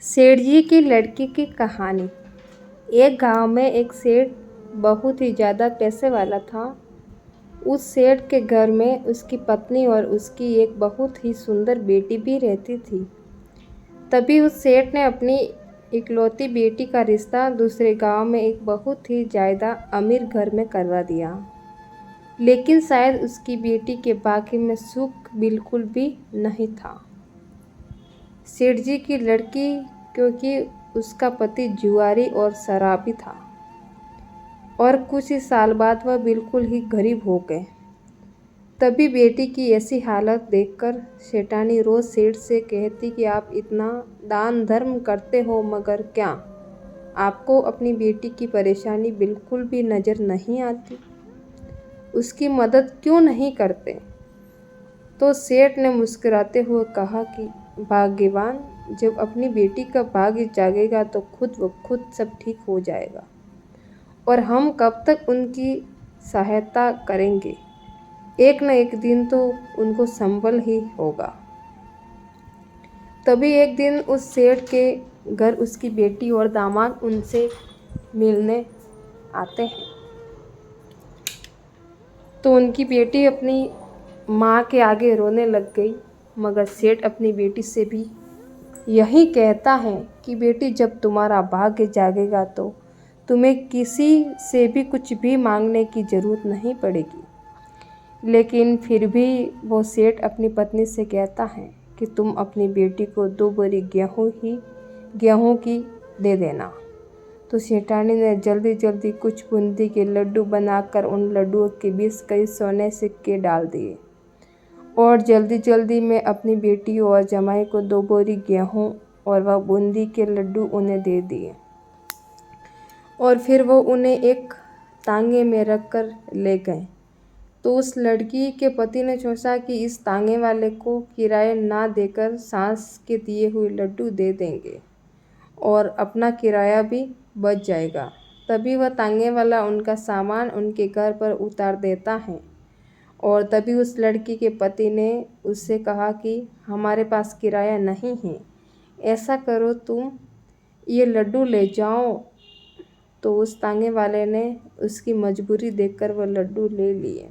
सेठ जी की लड़की की कहानी। एक गांव में एक सेठ बहुत ही ज़्यादा पैसे वाला था। उस सेठ के घर में उसकी पत्नी और उसकी एक बहुत ही सुंदर बेटी भी रहती थी। तभी उस सेठ ने अपनी इकलौती बेटी का रिश्ता दूसरे गांव में एक बहुत ही ज़्यादा अमीर घर में करवा दिया। लेकिन शायद उसकी बेटी के भाग्य में सुख बिल्कुल भी नहीं था। सेठ जी की लड़की, क्योंकि उसका पति जुआरी और शराबी था और कुछ ही साल बाद वह बिल्कुल ही गरीब हो गए। तभी बेटी की ऐसी हालत देखकर सेठानी रोज सेठ से कहती कि आप इतना दान धर्म करते हो, मगर क्या आपको अपनी बेटी की परेशानी बिल्कुल भी नज़र नहीं आती? उसकी मदद क्यों नहीं करते? तो सेठ ने मुस्कुराते हुए कहा कि भाग्यवान, जब अपनी बेटी का भाग्य जागेगा तो खुद ब खुद सब ठीक हो जाएगा, और हम कब तक उनकी सहायता करेंगे? एक न एक दिन तो उनको संभल ही होगा। तभी एक दिन उस सेठ के घर उसकी बेटी और दामाद उनसे मिलने आते हैं। तो उनकी बेटी अपनी माँ के आगे रोने लग गई, मगर सेठ अपनी बेटी से भी यही कहता है कि बेटी, जब तुम्हारा भाग्य जागेगा तो तुम्हें किसी से भी कुछ भी मांगने की ज़रूरत नहीं पड़ेगी। लेकिन फिर भी वो सेठ अपनी पत्नी से कहता है कि तुम अपनी बेटी को 2 बोरी गेहूँ की दे देना। तो सेठानी ने जल्दी जल्दी कुछ बूंदी के लड्डू बनाकर उन लड्डुओं के बीच कई सोने सिक्के डाल दिए और जल्दी जल्दी में अपनी बेटी और जमाई को 2 बोरी गेहूँ और वह बूंदी के लड्डू उन्हें दे दिए। और फिर वो उन्हें एक तांगे में रख कर ले गए। तो उस लड़की के पति ने सोचा कि इस तांगे वाले को किराया ना देकर सास के दिए हुए लड्डू दे देंगे और अपना किराया भी बच जाएगा। तभी वह तांगे वाला उनका सामान उनके घर पर उतार देता है। और तभी उस लड़की के पति ने उससे कहा कि हमारे पास किराया नहीं है, ऐसा करो तुम ये लड्डू ले जाओ। तो उस तांगे वाले ने उसकी मजबूरी देखकर वह लड्डू ले लिए।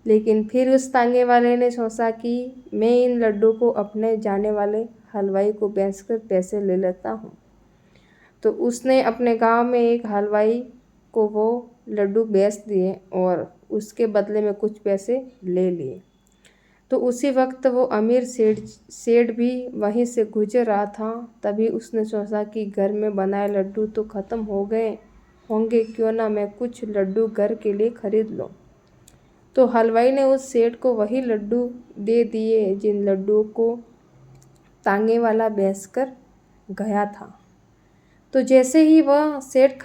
लेकिन फिर उस तांगे वाले ने सोचा कि मैं इन लड्डू को अपने जाने वाले हलवाई को बेचकर पैसे ले लेता हूँ। तो उसने अपने गांव में एक हलवाई को वो लड्डू बेच दिए और उसके बदले में कुछ पैसे ले लिए। तो उसी वक्त वो अमीर सेठ भी वहीं से गुजर रहा था। तभी उसने सोचा कि घर में बनाए लड्डू तो ख़त्म हो गए होंगे, क्यों ना मैं कुछ लड्डू घर के लिए खरीद लूँ। तो हलवाई ने उस सेठ को वही लड्डू दे दिए जिन लड्डुओं को तांगे वाला बेचकर गया था। तो जैसे ही वह सेठ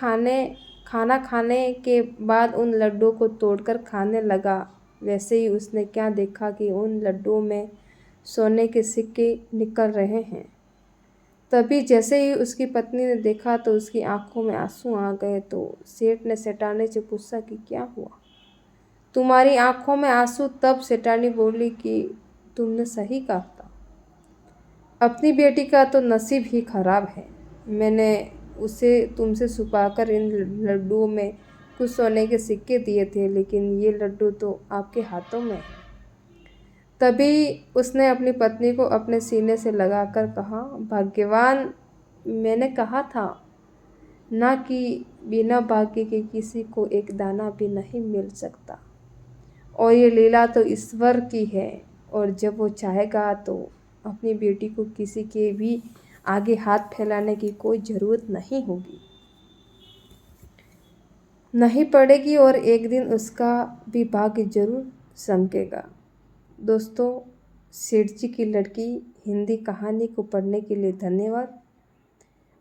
खाना खाने के बाद उन लड्डुओं को तोड़कर खाने लगा, वैसे ही उसने क्या देखा कि उन लड्डुओं में सोने के सिक्के निकल रहे हैं। तभी जैसे ही उसकी पत्नी ने देखा तो उसकी आंखों में आंसू आ गए। तो सेठ ने सेठानी से पूछा कि क्या हुआ, तुम्हारी आंखों में आंसू? तब सेठानी बोली कि तुमने सही कहा था, अपनी बेटी का तो नसीब ही खराब है। मैंने उसे तुमसे छुपाकर इन लड्डुओं में कुछ सोने के सिक्के दिए थे, लेकिन ये लड्डू तो आपके हाथों में है। तभी उसने अपनी पत्नी को अपने सीने से लगाकर कहा, भाग्यवान, मैंने कहा था ना कि बिना भाग्य के किसी को एक दाना भी नहीं मिल सकता, और ये लीला तो ईश्वर की है, और जब वो चाहेगा तो अपनी बेटी को किसी के भी आगे हाथ फैलाने की कोई ज़रूरत नहीं पड़ेगी, और एक दिन उसका भी भाग्य जरूर चमकेगा। दोस्तों, सेठ जी की लड़की हिंदी कहानी को पढ़ने के लिए धन्यवाद।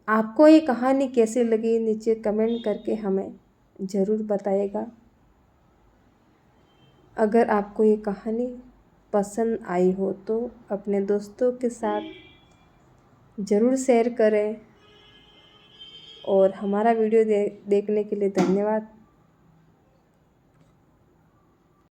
आपको ये कहानी कैसी लगी नीचे कमेंट करके हमें ज़रूर बताइएगा। अगर आपको ये कहानी पसंद आई हो तो अपने दोस्तों के साथ ज़रूर शेयर करें, और हमारा वीडियो देखने के लिए धन्यवाद।